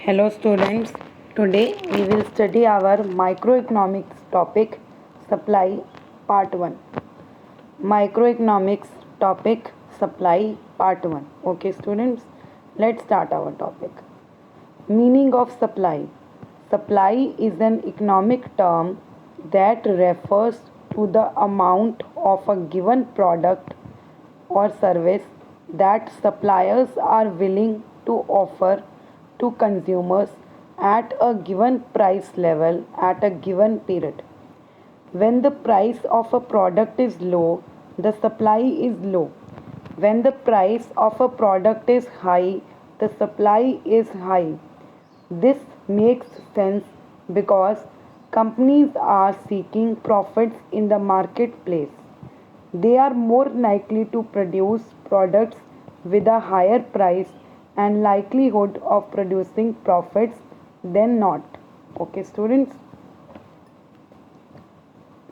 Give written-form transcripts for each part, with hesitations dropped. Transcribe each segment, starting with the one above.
Hello students, today we will study our microeconomics topic supply part 1. Microeconomics topic supply part 1. Okay students, let's start our topic. Meaning of supply. Supply is an economic term that refers to the amount of a given product or service that suppliers are willing to offer to consumers at a given price level at a given period. When the price of a product is low, the supply is low. When the price of a product is high, the supply is high. This makes sense because companies are seeking profits in the marketplace. They are more likely to produce products with a higher price and likelihood of producing profits than not. Okay, students.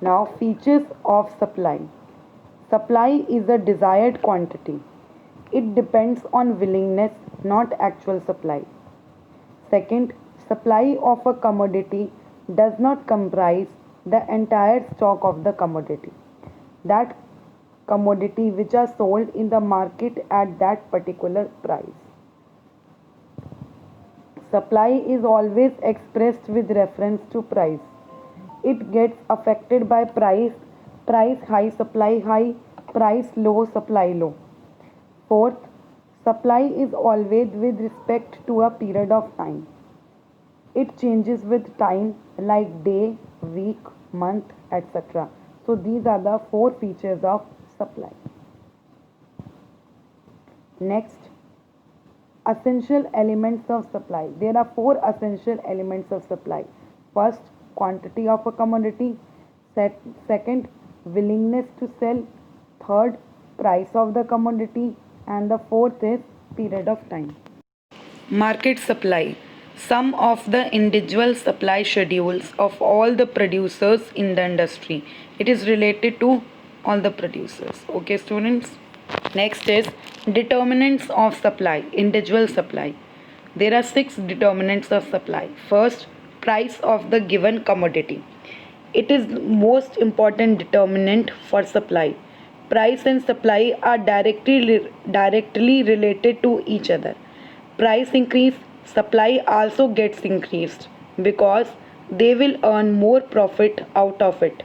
Now, features of supply. Supply is a desired quantity. It depends on willingness, not actual supply. Second, supply of a commodity does not comprise the entire stock of the commodity. That commodity which are sold in the market at that particular price. Supply is always expressed with reference to price. It gets affected by price high, supply high, price low, supply low. Fourth, supply is always with respect to a period of time. It changes with time like day, week, month, etc. So these are the four features of supply. Next, essential elements of supply. There are four essential elements of supply. First, quantity of a commodity. Second, willingness to sell. Third, price of the commodity. And the fourth is period of time. Market supply. Some of the individual supply schedules of all the producers in the industry. It is related to all the producers. Okay, students. Next is determinants of supply, individual supply. There are 6 determinants of supply. First, price of the given commodity. It is the most important determinant for supply. Price and supply are directly related to each other. Price increase, supply also gets increased because they will earn more profit out of it.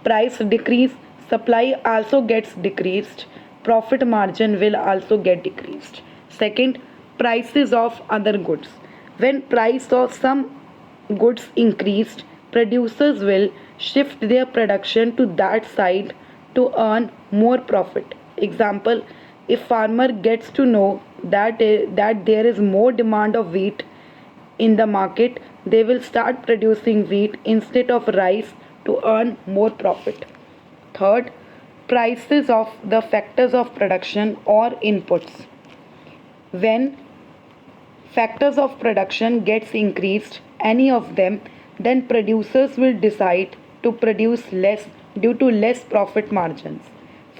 Price decrease, supply also gets decreased, profit margin will also get decreased. Second, prices of other goods. When price of some goods increased, producers will shift their production to that side to earn more profit. Example, if farmer gets to know that there is more demand of wheat in the market, they will start producing wheat instead of rice to earn more profit. Third, prices of the factors of production or inputs. When factors of production gets increased, any of them, then producers will decide to produce less due to less profit margins.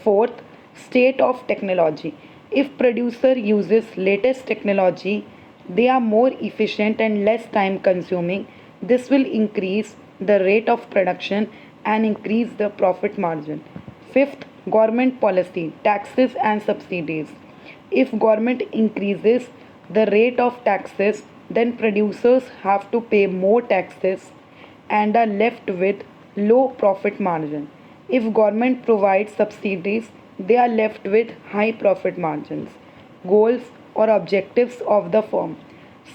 Fourth, state of technology. If producer uses latest technology, they are more efficient and less time consuming. This will increase the rate of production and increase the profit margin. Fifth, government policy, taxes and subsidies. If government increases the rate of taxes, then producers have to pay more taxes and are left with low profit margin. If government provides subsidies, they are left with high profit margins. Goals or objectives of the firm.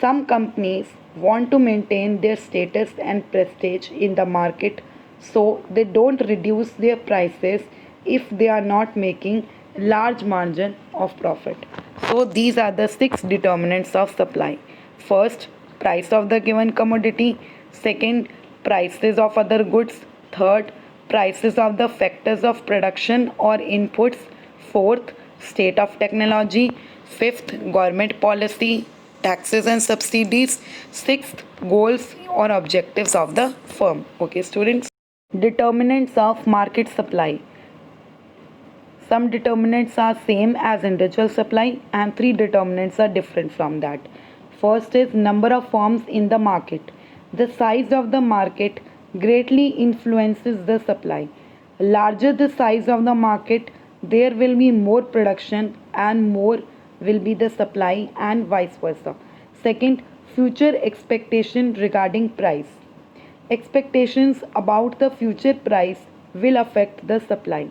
Some companies want to maintain their status and prestige in the market, so they don't reduce their prices if they are not making large margin of profit. So these are the 6 determinants of supply. First, price of the given commodity. Second, prices of other goods. Third, prices of the factors of production or inputs. Fourth, state of technology. Fifth, government policy, taxes and subsidies. Sixth, goals or objectives of the firm. Okay, students. Determinants of market supply. Some determinants are same as individual supply and 3 determinants are different from that. First is number of firms in the market. The size of the market greatly influences the supply. Larger the size of the market, there will be more production and more will be the supply and vice versa. Second, future expectation regarding price. Expectations about the future price will affect the supply.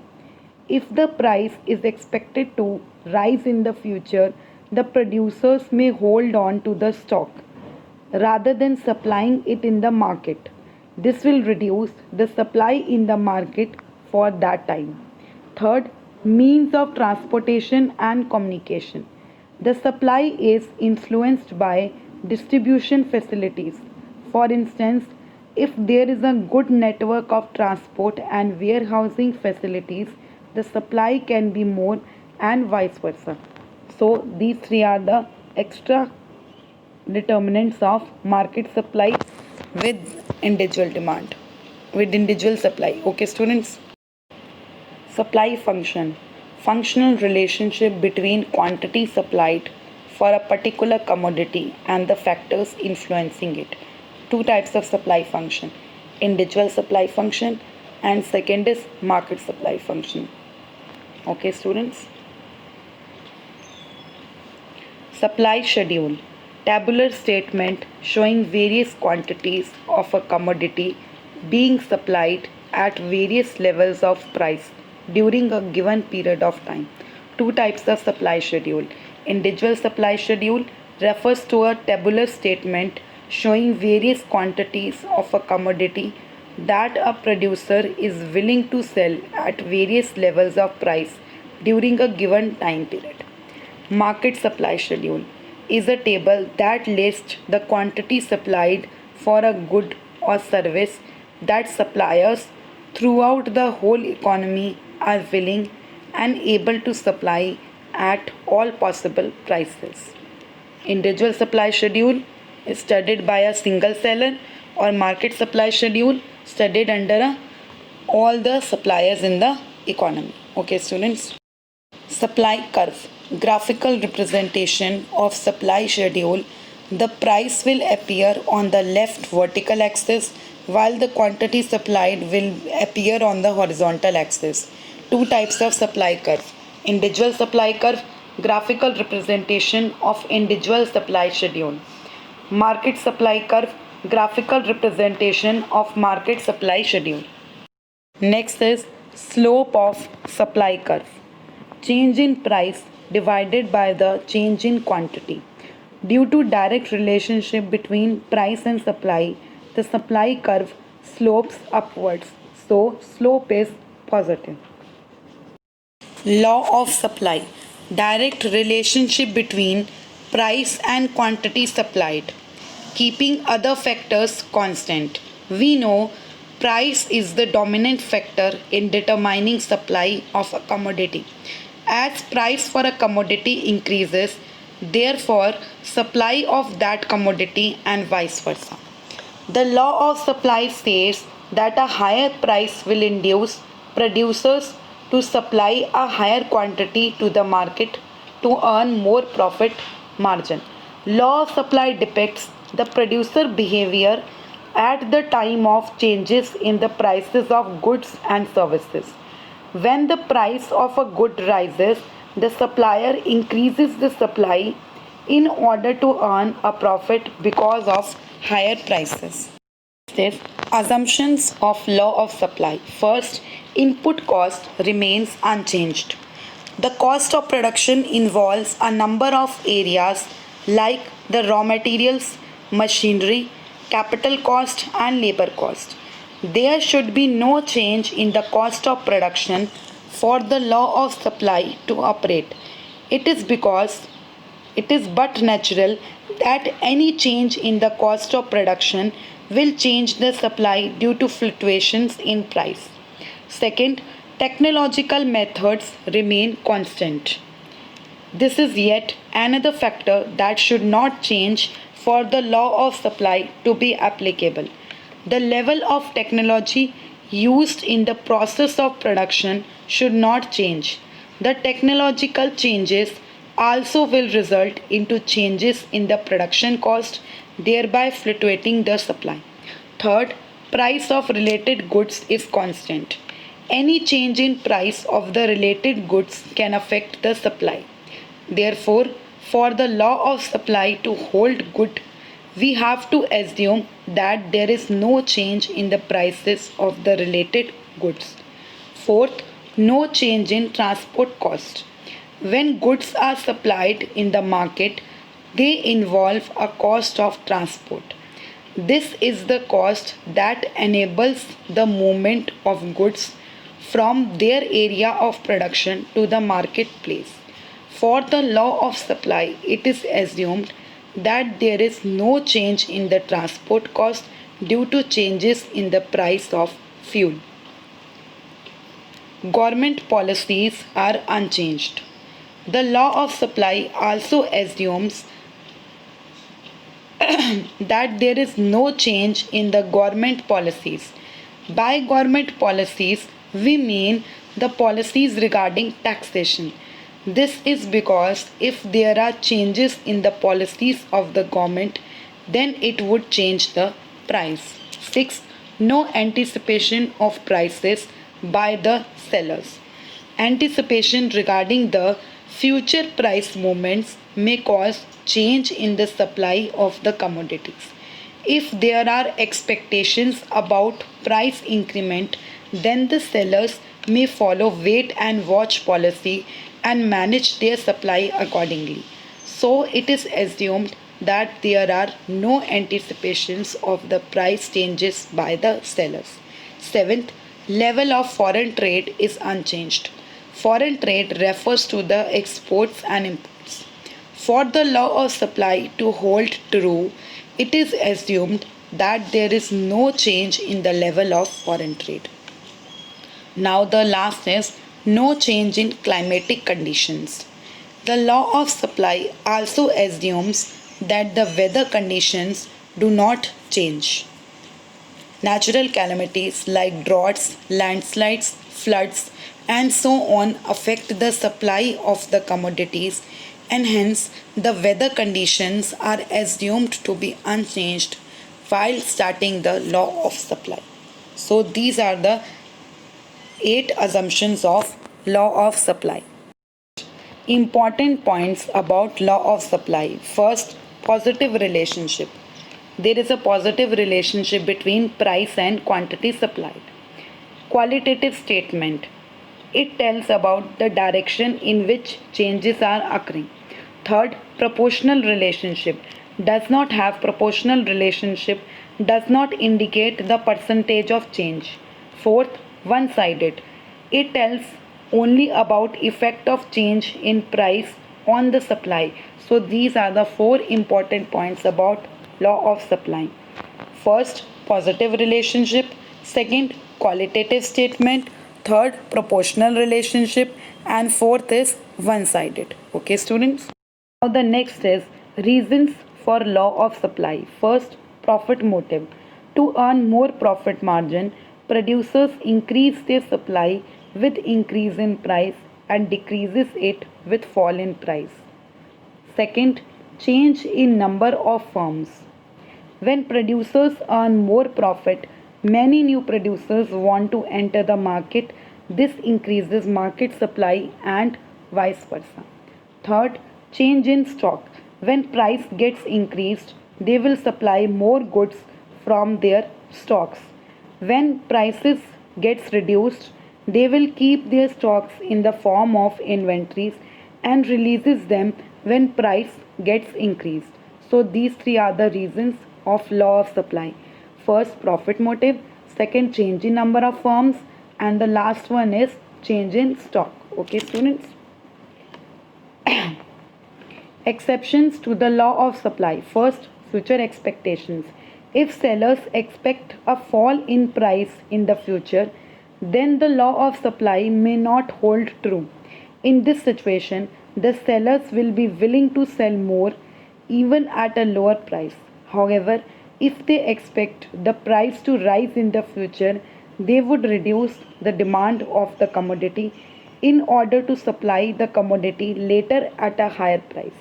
If the price is expected to rise in the future, the producers may hold on to the stock rather than supplying it in the market. This will reduce the supply in the market for that time. Third, means of transportation and communication. The supply is influenced by distribution facilities. For instance, if there is a good network of transport and warehousing facilities, the supply can be more and vice versa. So, these three are the extra determinants of market supply with individual demand, with individual supply. Okay, students? Supply function. Functional relationship between quantity supplied for a particular commodity and the factors influencing it. Two types of supply function: individual supply function, and second is market supply function. Okay, students? Supply schedule. Tabular statement showing various quantities of a commodity being supplied at various levels of price during a given period of time. Two types of supply schedule. Individual supply schedule refers to a tabular statement showing various quantities of a commodity that a producer is willing to sell at various levels of price during a given time period. Market supply schedule is a table that lists the quantity supplied for a good or service that suppliers throughout the whole economy are willing and able to supply at all possible prices. Individual supply schedule is studied by a single seller, or market supply schedule studied under all the suppliers in the economy. Okay, students? Supply curve. Graphical representation of supply schedule. The price will appear on the left vertical axis while the quantity supplied will appear on the horizontal axis. Two types of supply curve: individual supply curve, graphical representation of individual supply schedule; market supply curve, graphical representation of market supply schedule. Next is slope of supply curve. Change in price divided by the change in quantity. Due to direct relationship between price and supply, the supply curve slopes upwards. So slope is positive. Law of supply. Direct relationship between price and quantity supplied. Keeping other factors constant. We know price is the dominant factor in determining supply of a commodity. As price for a commodity increases, therefore supply of that commodity and vice versa. The law of supply says that a higher price will induce producers to supply a higher quantity to the market to earn more profit margin. Law of supply depicts the producer behavior at the time of changes in the prices of goods and services. When the price of a good rises, the supplier increases the supply in order to earn a profit because of higher prices. Is assumptions of law of supply. First, input cost remains unchanged. The cost of production involves a number of areas like the raw materials, machinery, capital cost and labor cost. There should be no change in the cost of production for the law of supply to operate. It is because it is but natural that any change in the cost of production will change the supply due to fluctuations in price. Second, technological methods remain constant. This is yet another factor that should not change for the law of supply to be applicable. The level of technology used in the process of production should not change. The technological changes also will result into changes in the production cost, thereby fluctuating the supply. Third, price of related goods is constant. Any change in price of the related goods can affect the supply. Therefore, for the law of supply to hold good, we have to assume that there is no change in the prices of the related goods. Fourth, no change in transport cost. When goods are supplied in the market, they involve a cost of transport. This is the cost that enables the movement of goods from their area of production to the marketplace. For the law of supply, it is assumed that there is no change in the transport cost due to changes in the price of fuel. Government policies are unchanged. The law of supply also assumes that there is no change in the government policies. By government policies, we mean the policies regarding taxation. This is because if there are changes in the policies of the government, then it would change the price. 6. No anticipation of prices by the sellers. Anticipation regarding the future price movements may cause change in the supply of the commodities. If there are expectations about price increment, then the sellers may follow wait and watch policy and manage their supply accordingly. So it is assumed that there are no anticipations of the price changes by the sellers. Seventh, level of foreign trade is unchanged. Foreign trade refers to the exports and imports. For the law of supply to hold true, it is assumed that there is no change in the level of foreign trade. Now, the last is no change in climatic conditions. The law of supply also assumes that the weather conditions do not change. Natural calamities like droughts, landslides, floods, and so on affect the supply of the commodities, and hence the weather conditions are assumed to be unchanged while starting the law of supply. So these are the 8 assumptions of law of supply. Important points about law of supply. First, positive relationship. There is a positive relationship between price and quantity supplied. Qualitative statement. It tells about the direction in which changes are occurring. Third, proportional relationship. Does not have proportional relationship, does not indicate the percentage of change. Fourth, one-sided. It tells only about effect of change in price on the supply. So these are the 4 important points about law of supply. First, positive relationship. Second, qualitative statement. Third, proportional relationship. And fourth is one-sided. Okay, students? Now the next is reasons for law of supply. First, profit motive. To earn more profit margin, producers increase their supply with increase in price and decreases it with fall in price. Second, change in number of firms. When producers earn more profit, many new producers want to enter the market. This increases market supply and vice versa. Third, change in stock. When price gets increased, they will supply more goods from their stocks. When prices gets reduced, they will keep their stocks in the form of inventories and releases them when price gets increased. So these 3 are the reasons of law of supply. First, profit motive. Second, change in number of firms. And the last one is change in stock. Okay, students? Exceptions to the law of supply. First, future expectations. If sellers expect a fall in price in the future, then the law of supply may not hold true. In this situation, the sellers will be willing to sell more even at a lower price. However, if they expect the price to rise in the future, they would reduce the demand of the commodity in order to supply the commodity later at a higher price.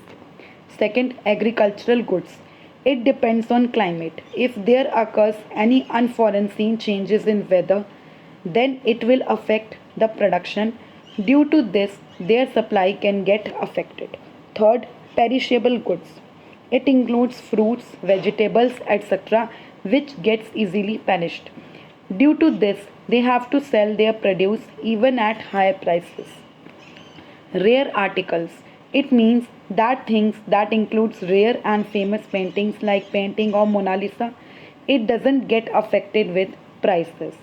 Second, agricultural goods. It depends on climate. If there occurs any unforeseen changes in weather, then it will affect the production. Due to this, their supply can get affected. Third, perishable goods. It includes fruits, vegetables, etc., which gets easily perished. Due to this, they have to sell their produce even at higher prices. Rare articles. It means that things that includes rare and famous paintings like painting of Mona Lisa, it doesn't get affected with prices.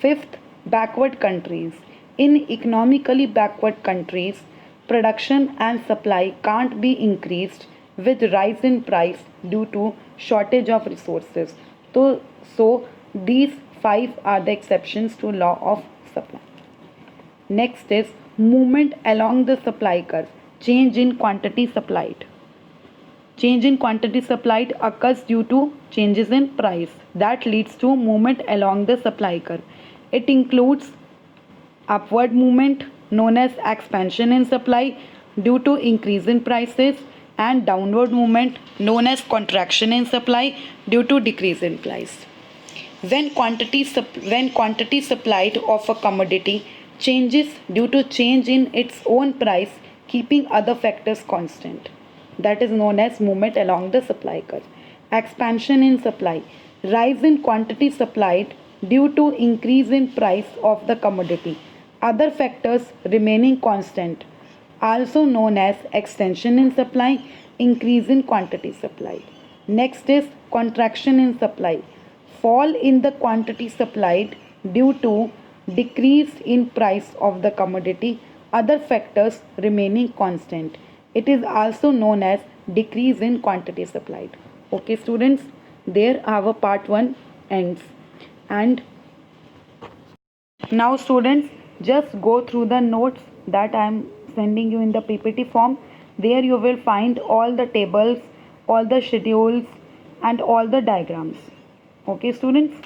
Fifth, backward countries. In economically backward countries, production and supply can't be increased with rise in price due to shortage of resources. So these five are the exceptions to law of supply. Next is movement along the supply curve. Change in quantity supplied. Change in quantity supplied occurs due to changes in price that leads to movement along the supply curve. It includes upward movement known as expansion in supply due to increase in prices and downward movement known as contraction in supply due to decrease in price. When quantity supplied of a commodity changes due to change in its own price, keeping other factors constant, that is known as movement along the supply curve. Expansion in supply, rise in quantity supplied due to increase in price of the commodity, other factors remaining constant, also known as extension in supply, increase in quantity supplied. Next is contraction in supply, fall in the quantity supplied due to decrease in price of the commodity, other factors remaining constant. It is also known as decrease in quantity supplied. Okay students, there our part 1 ends. And now students, just go through the notes that I am sending you in the PPT form. There you will find all the tables, all the schedules and all the diagrams. Okay students.